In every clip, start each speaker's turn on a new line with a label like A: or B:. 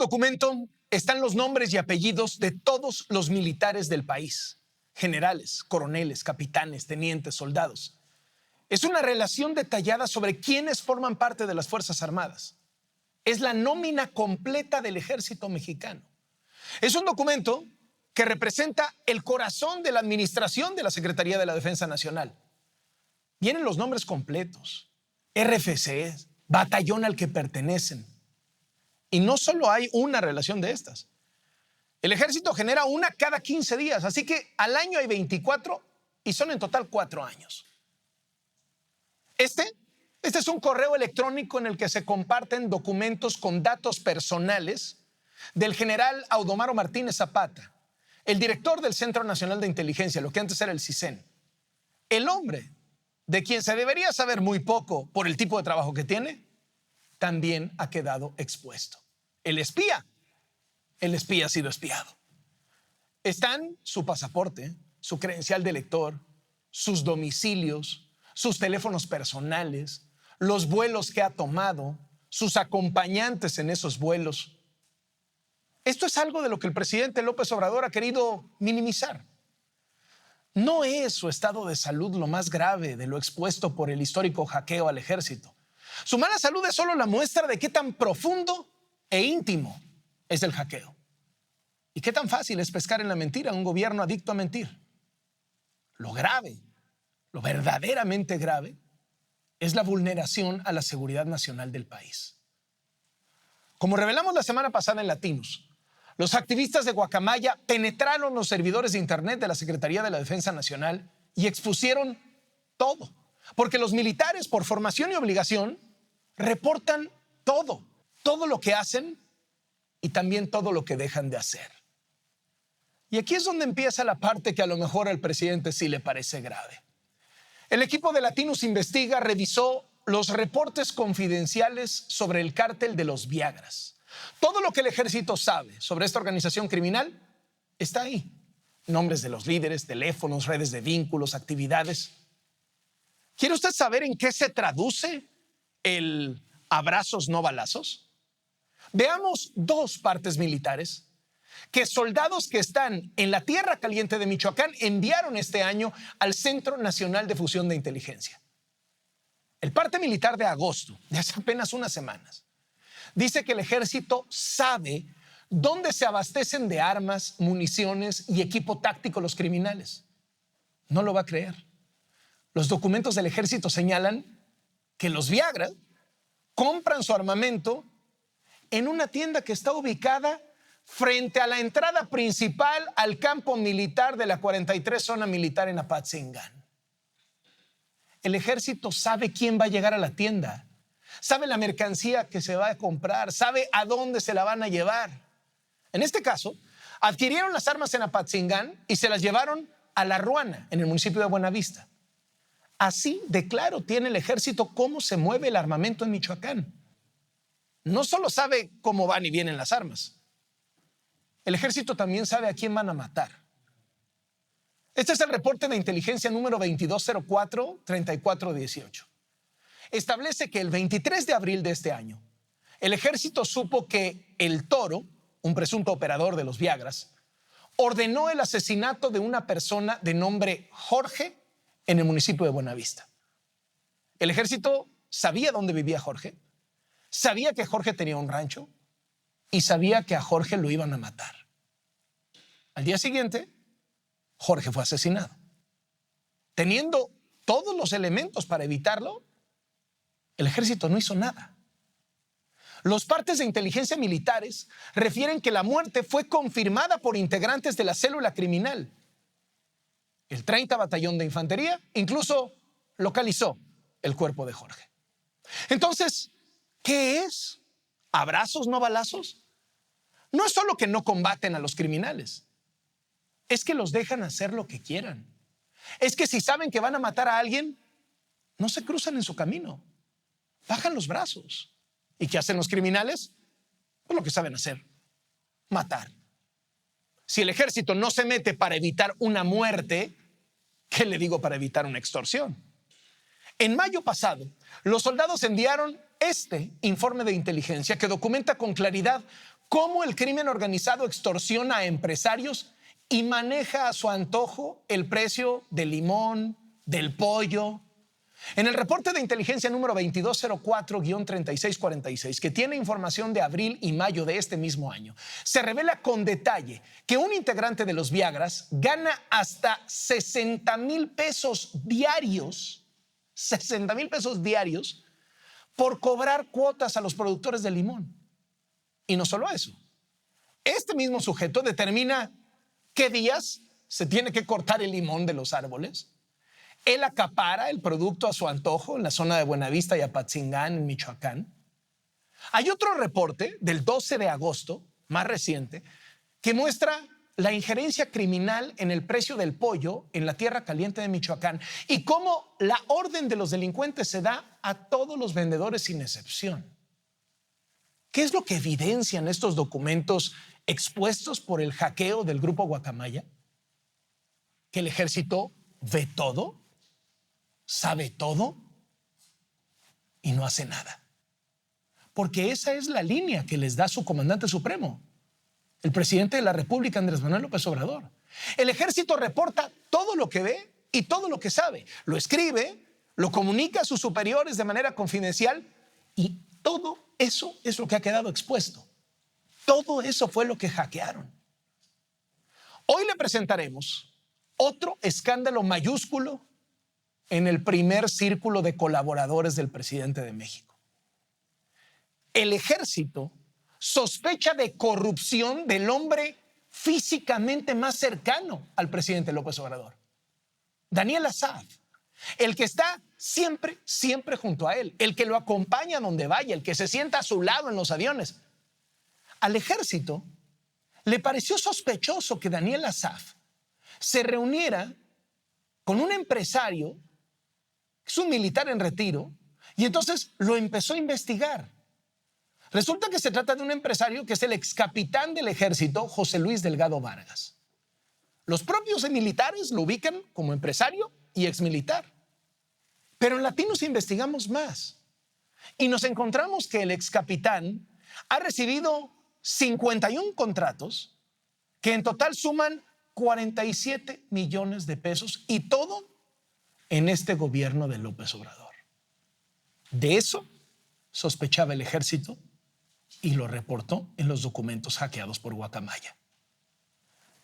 A: documento están los nombres y apellidos de todos los militares del país, generales, coroneles, capitanes, tenientes, soldados. Es una relación detallada sobre quiénes forman parte de las Fuerzas Armadas. Es la nómina completa del Ejército Mexicano. Es un documento que representa el corazón de la administración de la Secretaría de la Defensa Nacional. Vienen los nombres completos, RFC, batallón al que pertenecen. Y no solo hay una relación de estas. El Ejército genera una cada 15 días, así que al año hay 24 y son en total 4 años. Este es un correo electrónico en el que se comparten documentos con datos personales del general Audomaro Martínez Zapata, el director del Centro Nacional de Inteligencia, lo que antes era el CISEN. El hombre de quien se debería saber muy poco por el tipo de trabajo que tiene, también ha quedado expuesto. El espía ha sido espiado. Están su pasaporte, su credencial de lector, sus domicilios, sus teléfonos personales, los vuelos que ha tomado, sus acompañantes en esos vuelos. Esto es algo de lo que el presidente López Obrador ha querido minimizar. No es su estado de salud lo más grave de lo expuesto por el histórico hackeo al ejército. Su mala salud es solo la muestra de qué tan profundo e íntimo es el hackeo. Y qué tan fácil es pescar en la mentira a un gobierno adicto a mentir. Lo grave, lo verdaderamente grave, es la vulneración a la seguridad nacional del país. Como revelamos la semana pasada en Latinos, los activistas de Guacamaya penetraron los servidores de Internet de la Secretaría de la Defensa Nacional y expusieron todo. Porque los militares, por formación y obligación, reportan todo lo que hacen y también todo lo que dejan de hacer. Y aquí es donde empieza la parte que a lo mejor al presidente sí le parece grave. El equipo de Latinos Investiga revisó los reportes confidenciales sobre el cártel de los Viagras. Todo lo que el ejército sabe sobre esta organización criminal está ahí. Nombres de los líderes, teléfonos, redes de vínculos, actividades. ¿Quiere usted saber en qué se traduce el abrazos no balazos? Veamos 2 partes militares que soldados que están en la Tierra Caliente de Michoacán enviaron este año al Centro Nacional de Fusión de Inteligencia. El parte militar de agosto, de hace apenas unas semanas, dice que el ejército sabe dónde se abastecen de armas, municiones y equipo táctico los criminales. No lo va a creer. Los documentos del ejército señalan que los Viagra compran su armamento en una tienda que está ubicada frente a la entrada principal al campo militar de la 43 Zona Militar en Apatzingán. El ejército sabe quién va a llegar a la tienda, sabe la mercancía que se va a comprar, sabe a dónde se la van a llevar. En este caso, adquirieron las armas en Apatzingán y se las llevaron a La Ruana, en el municipio de Buenavista. Así de claro tiene el ejército cómo se mueve el armamento en Michoacán. No solo sabe cómo van y vienen las armas, el ejército también sabe a quién van a matar. Este es el reporte de inteligencia número 2204-3418. Establece que el 23 de abril de este año, el ejército supo que el Toro, un presunto operador de los Viagras, ordenó el asesinato de una persona de nombre Jorge en el municipio de Buenavista. El ejército sabía dónde vivía Jorge, sabía que Jorge tenía un rancho y sabía que a Jorge lo iban a matar. Al día siguiente, Jorge fue asesinado. Teniendo todos los elementos para evitarlo, el ejército no hizo nada. Los partes de inteligencia militares refieren que la muerte fue confirmada por integrantes de la célula criminal. El 30 Batallón de Infantería incluso localizó el cuerpo de Jorge. Entonces, ¿qué es? ¿Abrazos no balazos? No es solo que no combaten a los criminales, es que los dejan hacer lo que quieran. Es que si saben que van a matar a alguien, no se cruzan en su camino, bajan los brazos. ¿Y qué hacen los criminales? Pues lo que saben hacer, matar. Si el ejército no se mete para evitar una muerte, ¿qué le digo para evitar una extorsión? En mayo pasado, los soldados enviaron este informe de inteligencia que documenta con claridad cómo el crimen organizado extorsiona a empresarios y maneja a su antojo el precio del limón, del pollo. En el reporte de inteligencia número 2204-3646, que tiene información de abril y mayo de este mismo año, se revela con detalle que un integrante de los Viagras gana hasta 60,000 pesos diarios, 60,000 pesos diarios, por cobrar cuotas a los productores de limón. Y no solo eso, este mismo sujeto determina qué días se tiene que cortar el limón de los árboles. Él acapara el producto a su antojo en la zona de Buenavista y Apatzingán, en Michoacán. Hay otro reporte del 12 de agosto, más reciente, que muestra la injerencia criminal en el precio del pollo en la tierra caliente de Michoacán y cómo la orden de los delincuentes se da a todos los vendedores sin excepción. ¿Qué es lo que evidencian estos documentos expuestos por el hackeo del grupo Guacamaya? ¿Que el ejército ve todo? ¿Sabe todo? Y no hace nada. Porque esa es la línea que les da su comandante supremo, el presidente de la República, Andrés Manuel López Obrador. El ejército reporta todo lo que ve y todo lo que sabe. Lo escribe, lo comunica a sus superiores de manera confidencial y todo eso es lo que ha quedado expuesto. Todo eso fue lo que hackearon. Hoy le presentaremos otro escándalo mayúsculo en el primer círculo de colaboradores del presidente de México. El ejército sospecha de corrupción del hombre físicamente más cercano al presidente López Obrador, Daniel Asaf, el que está siempre junto a él, el que lo acompaña donde vaya, el que se sienta a su lado en los aviones. Al ejército le pareció sospechoso que Daniel Asaf se reuniera con un empresario, que es un militar en retiro, y entonces lo empezó a investigar. Resulta que se trata de un empresario que es el excapitán del ejército, José Luis Delgado Vargas. Los propios militares lo ubican como empresario y exmilitar. Pero en Latinos investigamos más y nos encontramos que el excapitán ha recibido 51 contratos que en total suman 47 millones de pesos, y todo en este gobierno de López Obrador. De eso sospechaba el ejército y lo reportó en los documentos hackeados por Guacamaya.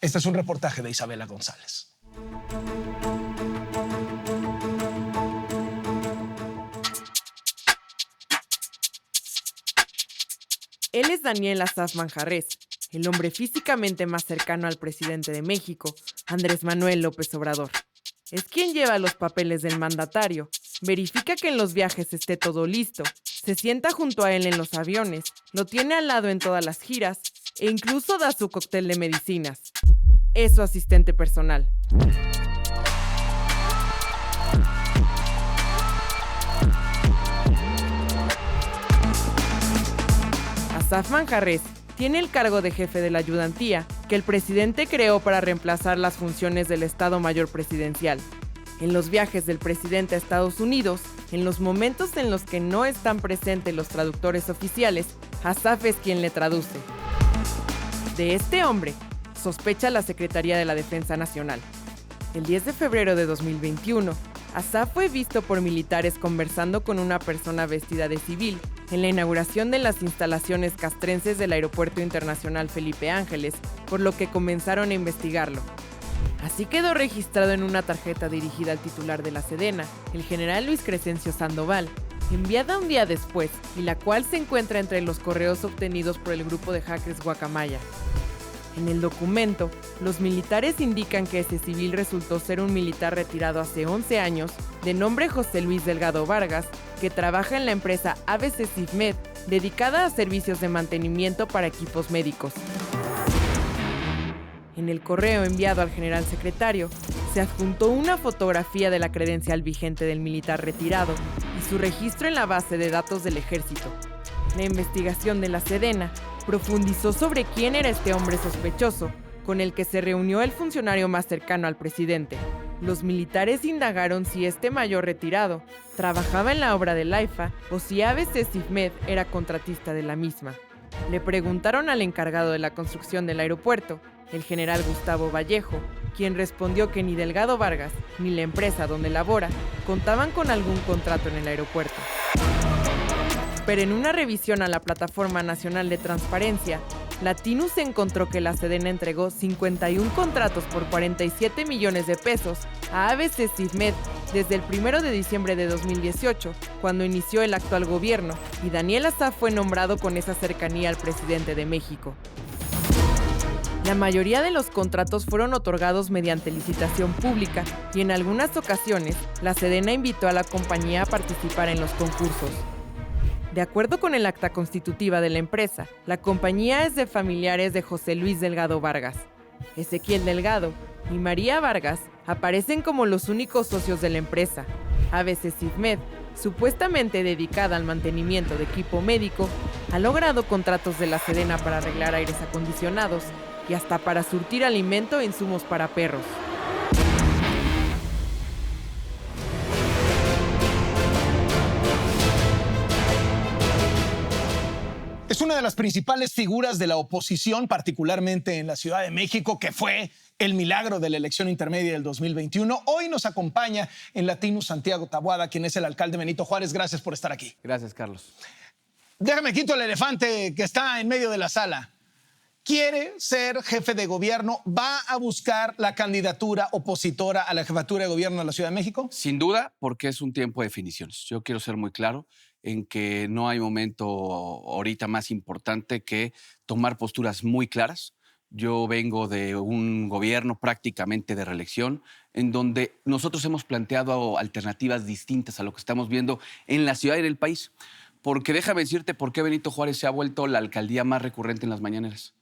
A: Este es un reportaje de Isabela González.
B: Él es Daniel Asaf Manjarrés, el hombre físicamente más cercano al presidente de México, Andrés Manuel López Obrador. Es quien lleva los papeles del mandatario, verifica que en los viajes esté todo listo, se sienta junto a él en los aviones, lo tiene al lado en todas las giras e incluso da su cóctel de medicinas. Es su asistente personal. Asaf Manjarrés tiene el cargo de jefe de la ayudantía que el presidente creó para reemplazar las funciones del Estado Mayor Presidencial. En los viajes del presidente a Estados Unidos, en los momentos en los que no están presentes los traductores oficiales, Asaf es quien le traduce. De este hombre sospecha la Secretaría de la Defensa Nacional. El 10 de febrero de 2021, Asaf fue visto por militares conversando con una persona vestida de civil en la inauguración de las instalaciones castrenses del Aeropuerto Internacional Felipe Ángeles, por lo que comenzaron a investigarlo. Así quedó registrado en una tarjeta dirigida al titular de la Sedena, el general Luis Crescencio Sandoval, enviada un día después, y la cual se encuentra entre los correos obtenidos por el grupo de hackers Guacamaya. En el documento, los militares indican que ese civil resultó ser un militar retirado hace 11 años, de nombre José Luis Delgado Vargas, que trabaja en la empresa ABC Civmed, dedicada a servicios de mantenimiento para equipos médicos. En el correo enviado al general secretario, se adjuntó una fotografía de la credencial vigente del militar retirado y su registro en la base de datos del ejército. La investigación de la Sedena profundizó sobre quién era este hombre sospechoso, con el que se reunió el funcionario más cercano al presidente. Los militares indagaron si este mayor retirado trabajaba en la obra del AIFA o si ABC Civmed era contratista de la misma. Le preguntaron al encargado de la construcción del aeropuerto, el general Gustavo Vallejo, quien respondió que ni Delgado Vargas ni la empresa donde labora contaban con algún contrato en el aeropuerto. Pero en una revisión a la Plataforma Nacional de Transparencia, Latinus encontró que la Sedena entregó 51 contratos por 47 millones de pesos a ABC Civmed desde el 1 de diciembre de 2018, cuando inició el actual gobierno, y Daniel Asaf fue nombrado con esa cercanía al presidente de México. La mayoría de los contratos fueron otorgados mediante licitación pública y en algunas ocasiones la Sedena invitó a la compañía a participar en los concursos. De acuerdo con el acta constitutiva de la empresa, la compañía es de familiares de José Luis Delgado Vargas. Ezequiel Delgado y María Vargas aparecen como los únicos socios de la empresa. ABC Civmed, supuestamente dedicada al mantenimiento de equipo médico, ha logrado contratos de la Sedena para arreglar aires acondicionados y hasta para surtir alimento e insumos para perros.
A: Es una de las principales figuras de la oposición, particularmente en la Ciudad de México, que fue el milagro de la elección intermedia del 2021. Hoy nos acompaña en Latinus Santiago Taboada, quien es el alcalde Benito Juárez. Gracias por estar aquí.
C: Gracias, Carlos.
A: Déjame quito el elefante que está en medio de la sala. Quiere ser jefe de gobierno, ¿va a buscar la candidatura opositora a la jefatura de gobierno de la Ciudad de México?
C: Sin duda, porque es un tiempo de definiciones. Yo quiero ser muy claro en que no hay momento ahorita más importante que tomar posturas muy claras. Yo vengo de un gobierno prácticamente de reelección, en donde nosotros hemos planteado alternativas distintas a lo que estamos viendo en la ciudad y en el país. Porque déjame decirte por qué Benito Juárez se ha vuelto la alcaldía más recurrente en las mañaneras.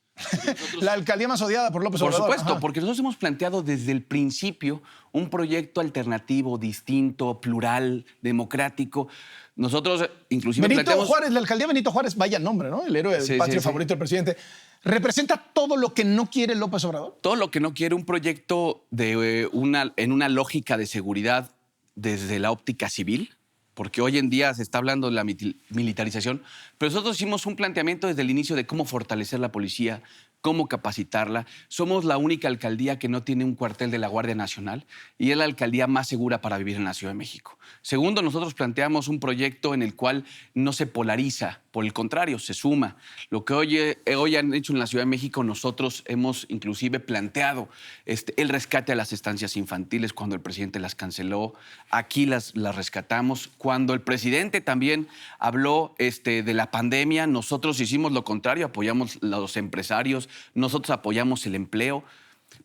A: La alcaldía más odiada por López Obrador.
C: Por supuesto,
A: Ajá.
C: porque nosotros hemos planteado desde el principio un proyecto alternativo, distinto, plural, democrático. Nosotros inclusive
A: Benito Juárez, la alcaldía Benito Juárez, vaya nombre, ¿no? El héroe
C: Sí,
A: patrio
C: sí.
A: favorito del presidente. ¿Representa todo lo que no quiere López Obrador?
C: Todo lo que no quiere un proyecto en una lógica de seguridad desde la óptica civil, porque hoy en día se está hablando de la militarización, pero nosotros hicimos un planteamiento desde el inicio de cómo fortalecer la policía, cómo capacitarla. Somos la única alcaldía que no tiene un cuartel de la Guardia Nacional y es la alcaldía más segura para vivir en la Ciudad de México. Segundo, nosotros planteamos un proyecto en el cual no se polariza, por el contrario, se suma. Lo que hoy han hecho en la Ciudad de México, nosotros hemos inclusive planteado el rescate a las estancias infantiles cuando el presidente las canceló. Aquí las rescatamos. Cuando el presidente también habló de la pandemia, nosotros hicimos lo contrario, apoyamos a los empresarios, nosotros apoyamos el empleo.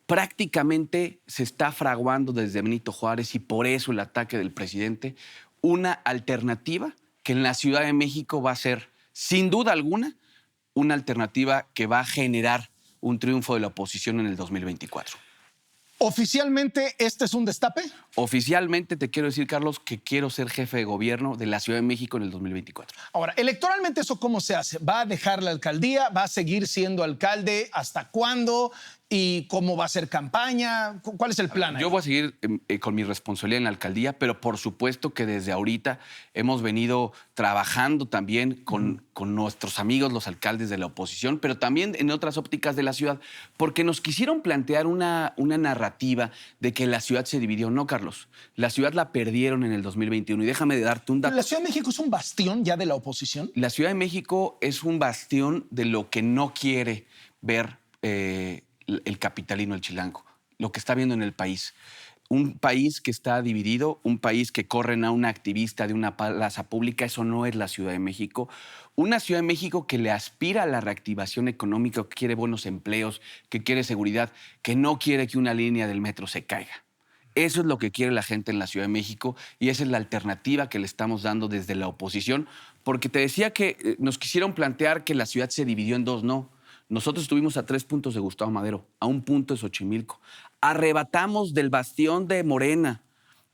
C: Prácticamente se está fraguando desde Benito Juárez y por eso el ataque del presidente, una alternativa que en la Ciudad de México va a ser, sin duda alguna, una alternativa que va a generar un triunfo de la oposición en el 2024.
A: ¿Oficialmente este es un destape?
C: Oficialmente te quiero decir, Carlos, que quiero ser jefe de gobierno de la Ciudad de México en el 2024.
A: Ahora, electoralmente, ¿eso cómo se hace? ¿Va a dejar la alcaldía? ¿Va a seguir siendo alcalde? ¿Hasta cuándo? ¿Y cómo va a ser campaña? ¿Cuál es el plan ahí?
C: Yo voy a seguir con mi responsabilidad en la alcaldía, pero por supuesto que desde ahorita hemos venido trabajando también con nuestros amigos, los alcaldes de la oposición, pero también en otras ópticas de la ciudad, porque nos quisieron plantear una narrativa de que la ciudad se dividió. No, Carlos, la ciudad la perdieron en el 2021 y déjame darte un dato.
A: ¿La Ciudad de México es un bastión ya de la oposición?
C: La Ciudad de México es un bastión de lo que no quiere ver el capitalino, el chilango, lo que está viendo en el país. Un país que está dividido, un país que corren a una activista de una plaza pública, eso no es la Ciudad de México. Una Ciudad de México que le aspira a la reactivación económica, que quiere buenos empleos, que quiere seguridad, que no quiere que una línea del metro se caiga. Eso es lo que quiere la gente en la Ciudad de México y esa es la alternativa que le estamos dando desde la oposición, porque te decía que nos quisieron plantear que la ciudad se dividió en dos, no. Nosotros estuvimos a 3 puntos de Gustavo Madero, a 1 punto de Xochimilco. Arrebatamos del bastión de Morena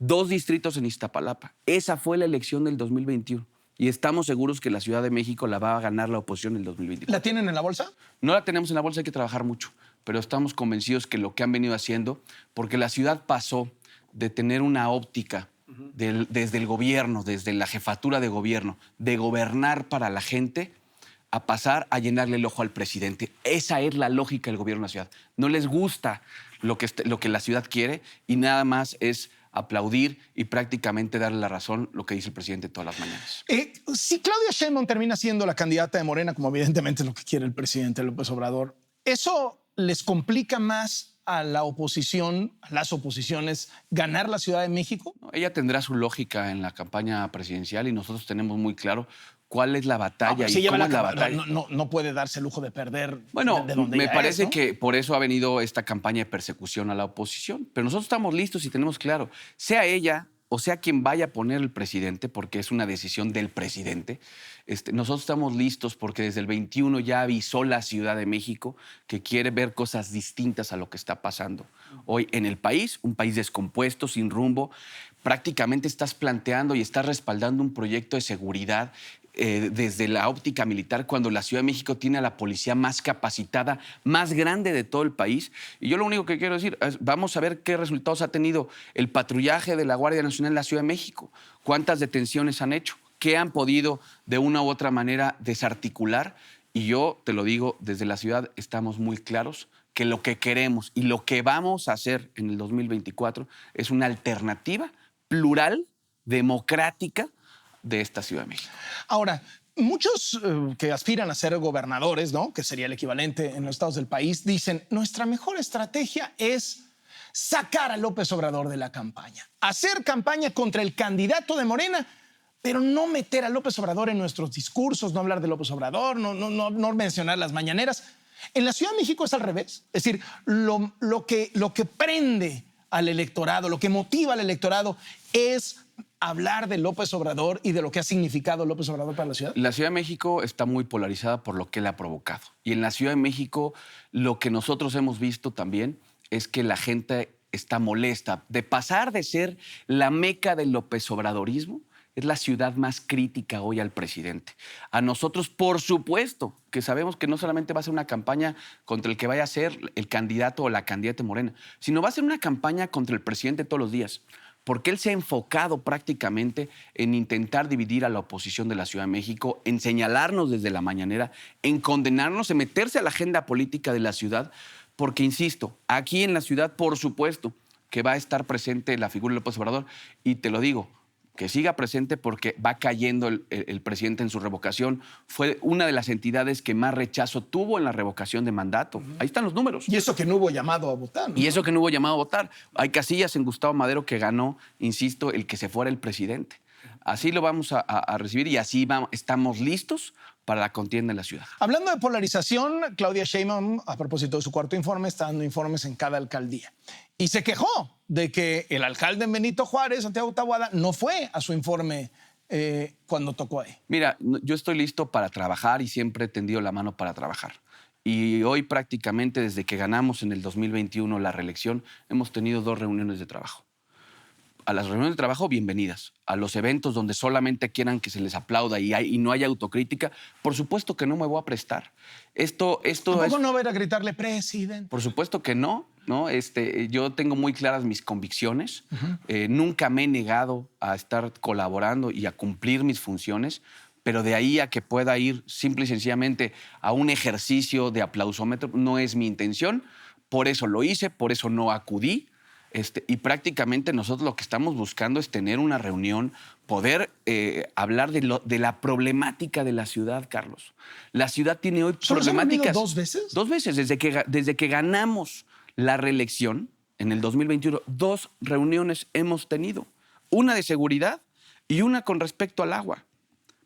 C: 2 distritos en Iztapalapa. Esa fue la elección del 2021. Y estamos seguros que la Ciudad de México la va a ganar la oposición en el 2024.
A: ¿La tienen en la bolsa?
C: No la tenemos en la bolsa, hay que trabajar mucho. Pero estamos convencidos que lo que han venido haciendo, porque la ciudad pasó de tener una óptica desde el gobierno, desde la jefatura de gobierno, de gobernar para la gente, a pasar a llenarle el ojo al presidente. Esa es la lógica del gobierno de la ciudad. No les gusta lo que la ciudad quiere y nada más es aplaudir y prácticamente darle la razón lo que dice el presidente todas las mañanas.
A: Si Claudia Sheinbaum termina siendo la candidata de Morena, como evidentemente es lo que quiere el presidente López Obrador, ¿eso les complica más a la oposición, a las oposiciones, ganar la Ciudad de México?
C: No, ella tendrá su lógica en la campaña presidencial y nosotros tenemos muy claro cuál es la batalla y cómo es la batalla.
A: No puede darse el lujo de perder.
C: Bueno,
A: de donde
C: me
A: ella
C: parece
A: es, ¿no?
C: que por eso ha venido esta campaña de persecución a la oposición. Pero nosotros estamos listos y tenemos claro, sea ella o sea quien vaya a poner el presidente, porque es una decisión del presidente, nosotros estamos listos porque desde el 21 ya avisó la Ciudad de México que quiere ver cosas distintas a lo que está pasando hoy en el país, un país descompuesto, sin rumbo. Prácticamente estás planteando y estás respaldando un proyecto de seguridad desde la óptica militar, cuando la Ciudad de México tiene a la policía más capacitada, más grande de todo el país. Y yo lo único que quiero decir es, vamos a ver qué resultados ha tenido el patrullaje de la Guardia Nacional en la Ciudad de México, cuántas detenciones han hecho, qué han podido de una u otra manera desarticular. Y yo te lo digo, desde la ciudad estamos muy claros que lo que queremos y lo que vamos a hacer en el 2024 es una alternativa plural, democrática, de esta Ciudad de México.
A: Ahora, muchos que aspiran a ser gobernadores, ¿no?, que sería el equivalente en los estados del país, dicen, nuestra mejor estrategia es sacar a López Obrador de la campaña, hacer campaña contra el candidato de Morena, pero no meter a López Obrador en nuestros discursos, no hablar de López Obrador, no mencionar las mañaneras. En la Ciudad de México es al revés. Es decir, lo que prende al electorado, lo que motiva al electorado es hablar de López Obrador y de lo que ha significado López Obrador para la ciudad.
C: La Ciudad de México está muy polarizada por lo que él ha provocado. Y en la Ciudad de México lo que nosotros hemos visto también es que la gente está molesta. De pasar de ser la meca del López Obradorismo, es la ciudad más crítica hoy al presidente. A nosotros, por supuesto, que sabemos que no solamente va a ser una campaña contra el que vaya a ser el candidato o la candidata de Morena, sino va a ser una campaña contra el presidente todos los días, porque él se ha enfocado prácticamente en intentar dividir a la oposición de la Ciudad de México, en señalarnos desde la mañanera, en condenarnos, en meterse a la agenda política de la ciudad, porque, insisto, aquí en la ciudad, por supuesto, que va a estar presente la figura de López Obrador, y te lo digo, que siga presente porque va cayendo el presidente en su revocación. Fue una de las entidades que más rechazo tuvo en la revocación de mandato. Ahí están los números.
A: Y eso que no hubo llamado a votar, ¿no?
C: Y eso que no hubo llamado a votar. Hay casillas en Gustavo Madero que ganó, insisto, el que se fuera el presidente. Así lo vamos a recibir y así estamos listos para la contienda en la ciudad.
A: Hablando de polarización, Claudia Sheinbaum, a propósito de su cuarto informe, está dando informes en cada alcaldía. Y se quejó de que el alcalde en Benito Juárez, Santiago Taboada, no fue a su informe cuando tocó ahí.
C: Mira, yo estoy listo para trabajar y siempre he tendido la mano para trabajar. Y hoy prácticamente desde que ganamos en el 2021 la reelección, hemos tenido 2 reuniones de trabajo. A las reuniones de trabajo, bienvenidas. A los eventos donde solamente quieran que se les aplauda y no haya autocrítica, por supuesto que no me voy a prestar.
A: ¿Tampoco no va a ir a gritarle, presidente?
C: Por supuesto que no. Yo tengo muy claras mis convicciones. Nunca me he negado a estar colaborando y a cumplir mis funciones, pero de ahí a que pueda ir simple y sencillamente a un ejercicio de aplausómetro no es mi intención. Por eso lo hice, por eso no acudí. Y prácticamente nosotros lo que estamos buscando es tener una reunión, poder hablar de la problemática de la ciudad, Carlos. La ciudad tiene hoy problemáticas.
A: ¿Solo se han reunido 2 veces?
C: 2 veces. Desde que ganamos la reelección en el 2021, 2 reuniones hemos tenido. Una de seguridad y una con respecto al agua.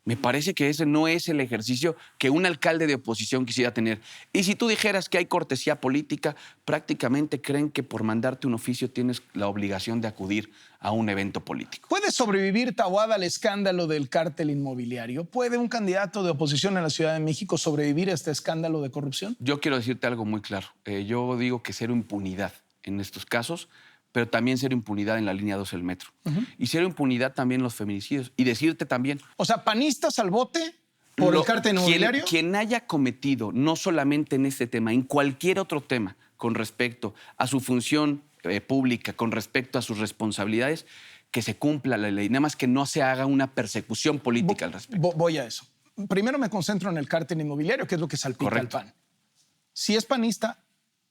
C: Me parece que ese no es el ejercicio que un alcalde de oposición quisiera tener. Y si tú dijeras que hay cortesía política, prácticamente creen que por mandarte un oficio tienes la obligación de acudir a un evento político.
A: ¿Puede sobrevivir Taboada al escándalo del cártel inmobiliario? ¿Puede un candidato de oposición en la Ciudad de México sobrevivir a este escándalo de corrupción?
C: Yo quiero decirte algo muy claro. Yo digo que cero impunidad en estos casos, pero también cero impunidad en la línea 12 del metro. Y cero impunidad también en los feminicidios. Y decirte también...
A: O sea, panistas al bote por el cártel inmobiliario.
C: Quien haya cometido, no solamente en este tema, en cualquier otro tema, con respecto a su función pública, con respecto a sus responsabilidades, que se cumpla la ley. Nada más que no se haga una persecución política al respecto.
A: Voy a eso. primero me concentro en el cártel inmobiliario, que es lo que salpica
C: Correcto.
A: al PAN. Si es panista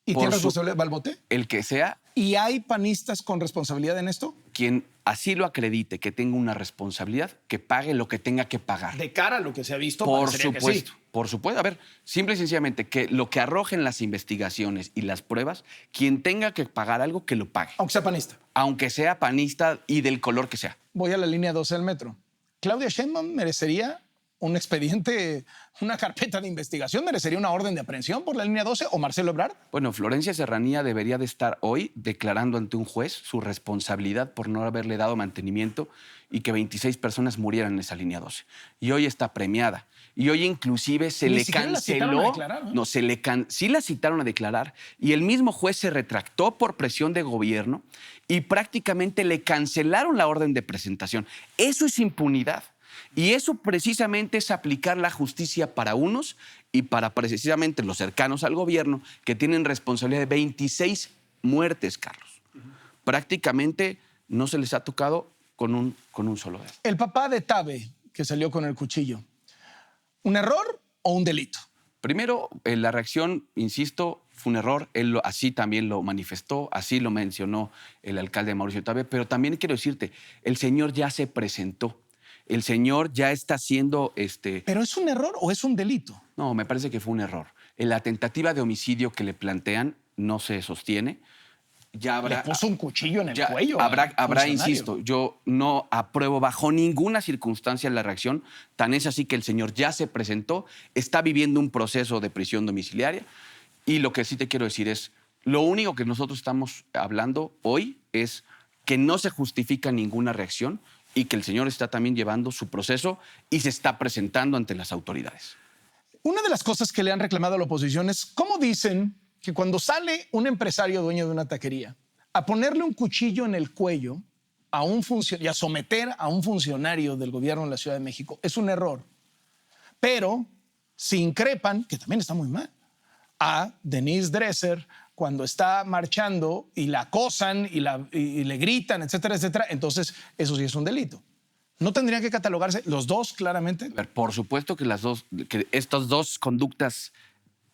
A: y
C: Por
A: tiene
C: su-
A: responsabilidad, ¿va al bote?
C: El que sea
A: ¿Y hay panistas con responsabilidad en esto?
C: quien así lo acredite, que tenga una responsabilidad, que pague lo que tenga que pagar.
A: De cara a lo que se ha visto,
C: Por
A: parecería que
C: supuesto,
A: sí.
C: por supuesto. A ver, simple y sencillamente, que lo que arrojen las investigaciones y las pruebas, quien tenga que pagar algo, que lo pague.
A: Aunque sea panista.
C: Aunque sea panista y del color que sea.
A: Voy a la línea 12 del metro. Claudia Sheinbaum merecería un expediente, una carpeta de investigación, merecería una orden de aprehensión por la línea 12, o Marcelo Ebrard.
C: Bueno, Florencia Serranía debería de estar hoy declarando ante un juez su responsabilidad por no haberle dado mantenimiento y que 26 personas murieran en esa línea 12. Y hoy está premiada. Y hoy inclusive se
A: Ni
C: le
A: siquiera la citaron a
C: canceló.
A: declarar, ¿no?
C: No, sí la citaron a declarar y el mismo juez se retractó por presión de gobierno y prácticamente le cancelaron la orden de presentación. Eso es impunidad. Y eso precisamente es aplicar la justicia para unos y para precisamente los cercanos al gobierno que tienen responsabilidad de 26 muertes, Carlos. Prácticamente no se les ha tocado con un solo dedo.
A: El papá de Tabe, que salió con el cuchillo, ¿un error o un delito?
C: Primero, la reacción, insisto, fue un error. Él así también lo manifestó, así lo mencionó el alcalde Mauricio Tabe. Pero también quiero decirte, el señor ya se presentó. El señor ya está haciendo
A: ¿Pero es un error o es un delito?
C: No, me parece que fue un error. La tentativa de homicidio que le plantean no se sostiene. Ya habrá,
A: Le puso un cuchillo en el
C: ya
A: cuello.
C: habrá,
A: al
C: habrá,
A: funcionario.
C: insisto, yo no apruebo bajo ninguna circunstancia la reacción. Tan es así que el señor ya se presentó, está viviendo un proceso de prisión domiciliaria. Y lo que sí te quiero decir es, lo único que nosotros estamos hablando hoy es que no se justifica ninguna reacción y que el señor está también llevando su proceso y se está presentando ante las autoridades.
A: Una de las cosas que le han reclamado a la oposición es cómo dicen que cuando sale un empresario dueño de una taquería a ponerle un cuchillo en el cuello a un y a someter a un funcionario del gobierno de la Ciudad de México es un error. Pero si increpan, que también está muy mal, a Denise Dresser cuando está marchando y la acosan y le gritan, etcétera, etcétera, entonces eso sí es un delito. ¿No tendrían que catalogarse los dos claramente?
C: A ver, por supuesto que estas dos conductas,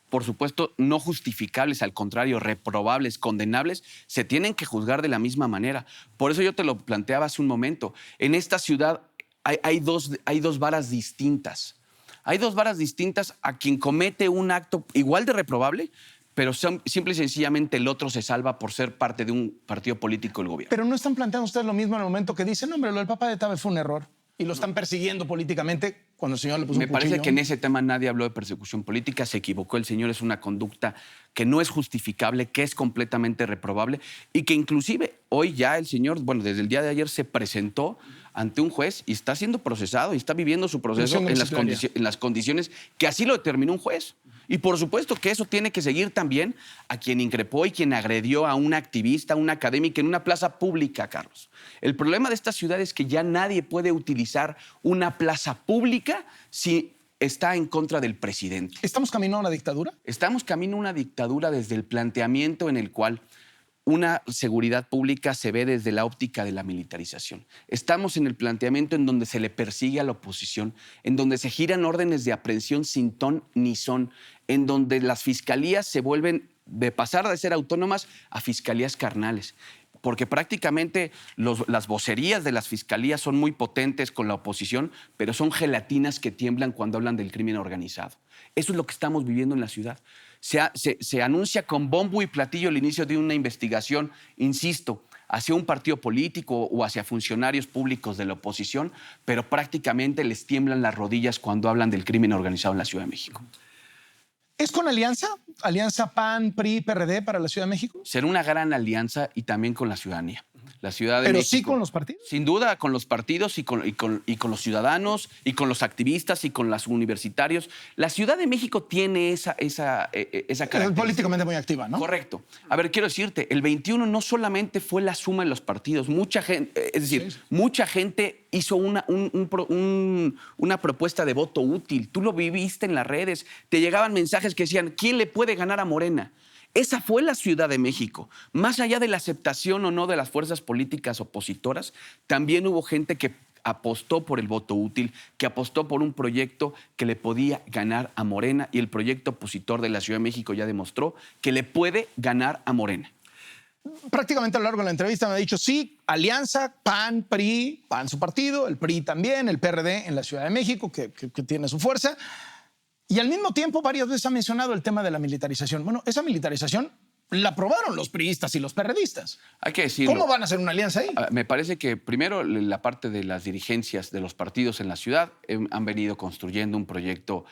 C: por supuesto, no justificables, al contrario, reprobables, condenables, se tienen que juzgar de la misma manera. Por eso yo te lo planteaba hace un momento. En esta ciudad hay dos varas distintas. Hay dos varas distintas a quien comete un acto igual de reprobable, pero simple y sencillamente el otro se salva por ser parte de un partido político del gobierno.
A: Pero no están planteando ustedes lo mismo en el momento que dicen, hombre, lo del papá de Tabe fue un error y lo están persiguiendo políticamente cuando el señor le puso
C: Me
A: un cuchillo.
C: parece que en ese tema nadie habló de persecución política, se equivocó. El señor es una conducta que no es justificable, que es completamente reprobable y que inclusive hoy ya el señor, bueno, desde el día de ayer se presentó ante un juez y está siendo procesado y está viviendo su proceso en las condiciones que así lo determinó un juez. Y por supuesto que eso tiene que seguir también a quien increpó y quien agredió a una activista, a una académica en una plaza pública, Carlos. El problema de esta ciudad es que ya nadie puede utilizar una plaza pública si está en contra del presidente.
A: ¿Estamos camino a una dictadura?
C: Estamos camino a una dictadura desde el planteamiento en el cual una seguridad pública se ve desde la óptica de la militarización. Estamos en el planteamiento en donde se le persigue a la oposición, en donde se giran órdenes de aprehensión sin ton ni son, en donde las fiscalías se vuelven de pasar de ser autónomas a fiscalías carnales. Porque prácticamente las vocerías de las fiscalías son muy potentes con la oposición, pero son gelatinas que tiemblan cuando hablan del crimen organizado. Eso es lo que estamos viviendo en la ciudad. Se anuncia con bombo y platillo el inicio de una investigación, insisto, hacia un partido político o hacia funcionarios públicos de la oposición, pero prácticamente les tiemblan las rodillas cuando hablan del crimen organizado en la Ciudad de México.
A: ¿Es con alianza? ¿Alianza PAN, PRI, PRD para la Ciudad de México?
C: Será una gran alianza y también con la ciudadanía. La Ciudad de
A: Pero
C: México,
A: sí con los partidos.
C: Sin duda, con los partidos y con los ciudadanos y con los activistas y con los universitarios. La Ciudad de México tiene esa característica.
A: Es políticamente muy activa, ¿no?
C: Correcto. A ver, quiero decirte, el 21 no solamente fue la suma de los partidos. Mucha gente, es decir, mucha gente hizo una propuesta de voto útil. Tú lo viviste en las redes. Te llegaban mensajes que decían, ¿quién le puede ganar a Morena? Esa fue la Ciudad de México. Más allá de la aceptación o no de las fuerzas políticas opositoras, también hubo gente que apostó por el voto útil, que apostó por un proyecto que le podía ganar a Morena, y el proyecto opositor de la Ciudad de México ya demostró que le puede ganar a Morena.
A: Prácticamente a lo largo de la entrevista me ha dicho, sí, alianza, PAN, PRI, PAN su partido, el PRI también, el PRD en la Ciudad de México, que tiene su fuerza. Y al mismo tiempo varias veces ha mencionado el tema de la militarización. Bueno, esa militarización la aprobaron los priistas y los perredistas.
C: Hay que decirlo.
A: ¿Cómo van a hacer una alianza ahí?
C: Me parece que primero la parte de las dirigencias de los partidos en la ciudad han venido construyendo un proyecto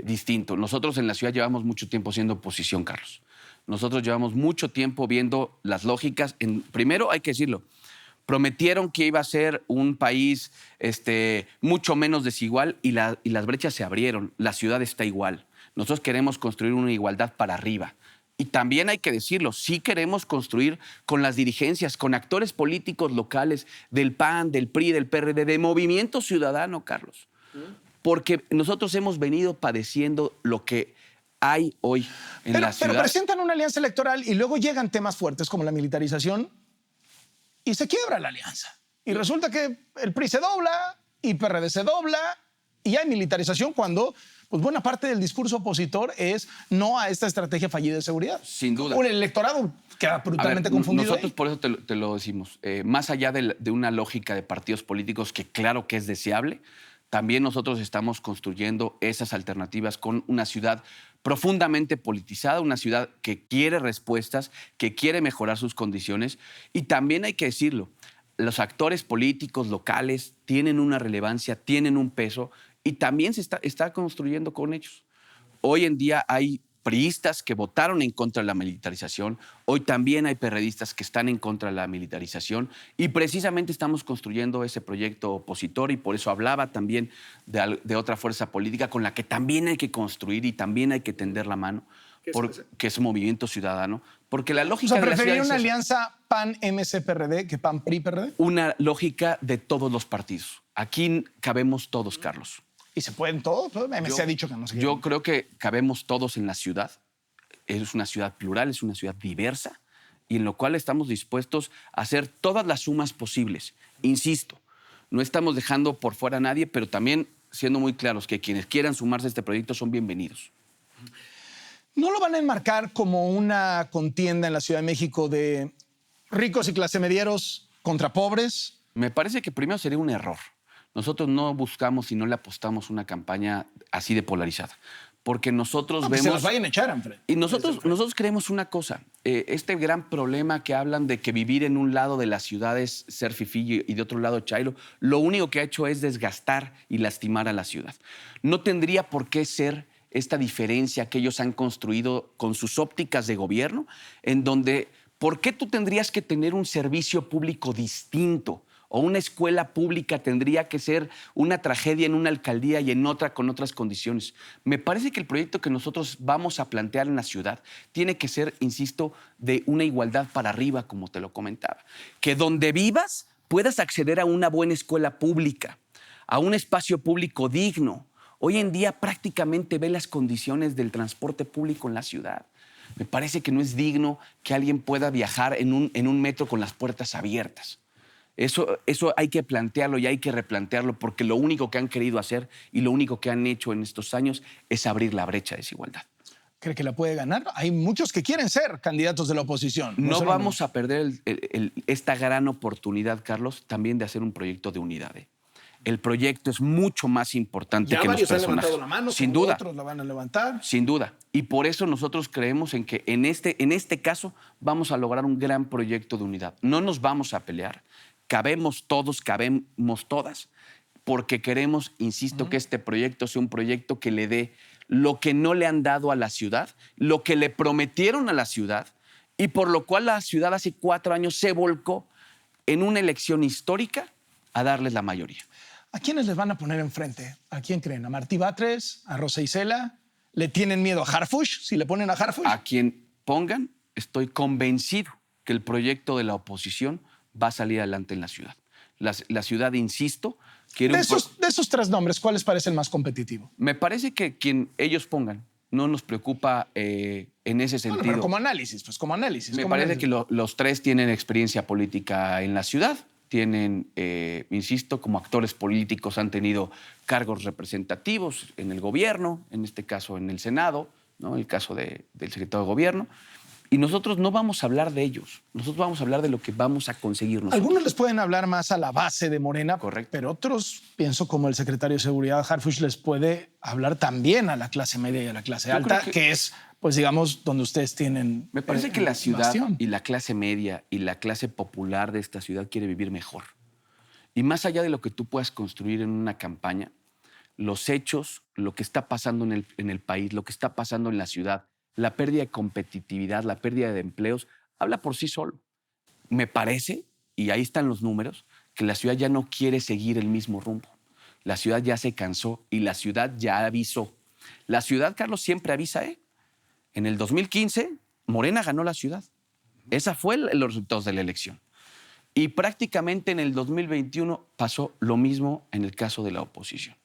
C: distinto. Nosotros en la ciudad llevamos mucho tiempo siendo oposición, Carlos. Nosotros llevamos mucho tiempo viendo las lógicas. Primero, hay que decirlo, prometieron que iba a ser un país mucho menos desigual y las brechas se abrieron. La ciudad está igual. Nosotros queremos construir una igualdad para arriba. Y también hay que decirlo, sí queremos construir con las dirigencias, con actores políticos locales del PAN, del PRI, del PRD, de Movimiento Ciudadano, Carlos. Porque nosotros hemos venido padeciendo lo que hay hoy en la ciudad.
A: Pero presentan una alianza electoral y luego llegan temas fuertes como la militarización y se quiebra la alianza. Y resulta que el PRI se dobla y PRD se dobla y hay militarización cuando pues, buena parte del discurso opositor es no a esta estrategia fallida de seguridad.
C: Sin duda.
A: El electorado queda brutalmente confundido.
C: Nosotros
A: ahí.
C: por eso te lo decimos. Más allá de una lógica de partidos políticos que claro que es deseable, también nosotros estamos construyendo esas alternativas con una ciudad profundamente politizada, una ciudad que quiere respuestas, que quiere mejorar sus condiciones. Y también hay que decirlo, los actores políticos locales tienen una relevancia, tienen un peso y también se está construyendo con ellos. Hoy en día hay priistas que votaron en contra de la militarización, hoy también hay perredistas que están en contra de la militarización y precisamente estamos construyendo ese proyecto opositor y por eso hablaba también de otra fuerza política con la que también hay que construir y también hay que tender la mano, que es Movimiento Ciudadano, porque la lógica de la ciudad
A: ¿preferiría una
C: es
A: alianza PAN-MC-PRD que PAN-PRI-PRD?
C: una lógica de todos los partidos. Aquí cabemos todos, Carlos.
A: ¿Y se pueden todos? MC ha dicho que no se quiere.
C: Yo creo que cabemos todos en la ciudad. Es una ciudad plural, es una ciudad diversa y en lo cual estamos dispuestos a hacer todas las sumas posibles. Insisto, no estamos dejando por fuera a nadie, pero también siendo muy claros que quienes quieran sumarse a este proyecto son bienvenidos.
A: ¿No lo van a enmarcar como una contienda en la Ciudad de México de ricos y clase medieros contra pobres?
C: Me parece que primero sería un error. Nosotros no buscamos y no le apostamos una campaña así de polarizada. Porque nosotros
A: No,
C: vemos...
A: que se los vayan a echar, Alfred.
C: Y nosotros creemos una cosa. Este gran problema que hablan de que vivir en un lado de la ciudad es ser fifí y de otro lado chairo, lo único que ha hecho es desgastar y lastimar a la ciudad. No tendría por qué ser esta diferencia que ellos han construido con sus ópticas de gobierno, en donde, ¿por qué tú tendrías que tener un servicio público distinto? O una escuela pública tendría que ser una tragedia en una alcaldía y en otra con otras condiciones. Me parece que el proyecto que nosotros vamos a plantear en la ciudad tiene que ser, insisto, de una igualdad para arriba, como te lo comentaba. Que donde vivas puedas acceder a una buena escuela pública, a un espacio público digno. Hoy en día prácticamente ve las condiciones del transporte público en la ciudad. Me parece que no es digno que alguien pueda viajar en un metro con las puertas abiertas. Eso hay que plantearlo y hay que replantearlo porque lo único que han querido hacer y lo único que han hecho en estos años es abrir la brecha de desigualdad.
A: ¿Cree que la puede ganar? Hay muchos que quieren ser candidatos de la oposición.
C: No vamos a perder esta gran oportunidad, Carlos, también de hacer un proyecto de unidad. El proyecto es mucho más importante
A: Ya
C: que los
A: varios han
C: personajes.
A: levantado la mano,
C: sin
A: como
C: duda.
A: otros la van a levantar.
C: Sin duda. Y por eso nosotros creemos en que en este caso vamos a lograr un gran proyecto de unidad. No nos vamos a pelear. Cabemos todos, cabemos todas, porque queremos, insisto, que este proyecto sea un proyecto que le dé lo que no le han dado a la ciudad, lo que le prometieron a la ciudad y por lo cual la ciudad hace 4 años se volcó en una elección histórica a darles la mayoría.
A: ¿A quiénes les van a poner enfrente? ¿A quién creen? ¿A Martí Batres? ¿A Rosa Isela? ¿Le tienen miedo a Harfuch? Si le ponen a Harfuch.
C: A quien pongan, estoy convencido que el proyecto de la oposición va a salir adelante en la ciudad. La ciudad, insisto, quiere
A: De esos 3 nombres, ¿cuál les parece el más competitivo?
C: Me parece que quien ellos pongan no nos preocupa en ese sentido.
A: Bueno, pero como análisis, pues como análisis.
C: Me
A: como
C: parece
A: análisis.
C: que los 3 tienen experiencia política en la ciudad. tienen, insisto, como actores políticos han tenido cargos representativos en el gobierno, en este caso en el Senado, ¿no? El caso del secretario de Gobierno. Y nosotros no vamos a hablar de ellos, nosotros vamos a hablar de lo que vamos a conseguir nosotros.
A: Algunos les pueden hablar más a la base de Morena,
C: Correcto.
A: pero otros, pienso como el secretario de Seguridad, Harfuch, les puede hablar también a la clase media y a la clase alta, que es, pues digamos, donde ustedes tienen.
C: Me parece que la ciudad
A: bastión.
C: y la clase media y la clase popular de esta ciudad quiere vivir mejor. Y más allá de lo que tú puedas construir en una campaña, los hechos, lo que está pasando en el país, lo que está pasando en la ciudad, la pérdida de competitividad, la pérdida de empleos, habla por sí solo. Me parece, y ahí están los números, que la ciudad ya no quiere seguir el mismo rumbo. La ciudad ya se cansó y la ciudad ya avisó. La ciudad, Carlos, siempre avisa, ¿eh? En el 2015, Morena ganó la ciudad. Esa fue los resultados de la elección. Y prácticamente en el 2021 pasó lo mismo en el caso de la oposición.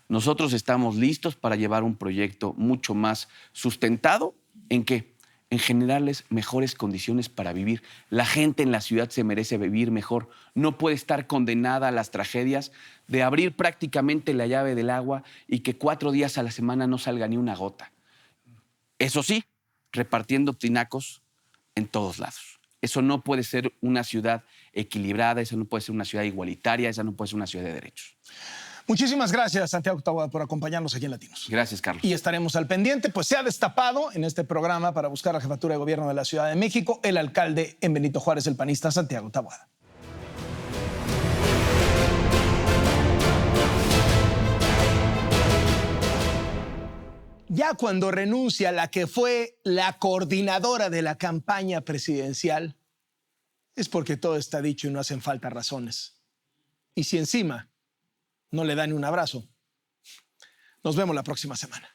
C: Nosotros estamos listos para llevar un proyecto mucho más sustentado. ¿En qué? En generarles mejores condiciones para vivir. La gente en la ciudad se merece vivir mejor. No puede estar condenada a las tragedias de abrir prácticamente la llave del agua y que 4 días a la semana no salga ni una gota. Eso sí, repartiendo tinacos en todos lados. Eso no puede ser una ciudad equilibrada, eso no puede ser una ciudad igualitaria, esa no puede ser una ciudad de derechos.
A: Muchísimas gracias, Santiago Taboada, por acompañarnos aquí en Latinos.
C: Gracias, Carlos.
A: Y estaremos al pendiente, pues se ha destapado en este programa para buscar la jefatura de gobierno de la Ciudad de México el alcalde en Benito Juárez, el panista Santiago Taboada. Ya cuando renuncia la que fue la coordinadora de la campaña presidencial, es porque todo está dicho y no hacen falta razones. Y si encima no le dan ni un abrazo, nos vemos la próxima semana.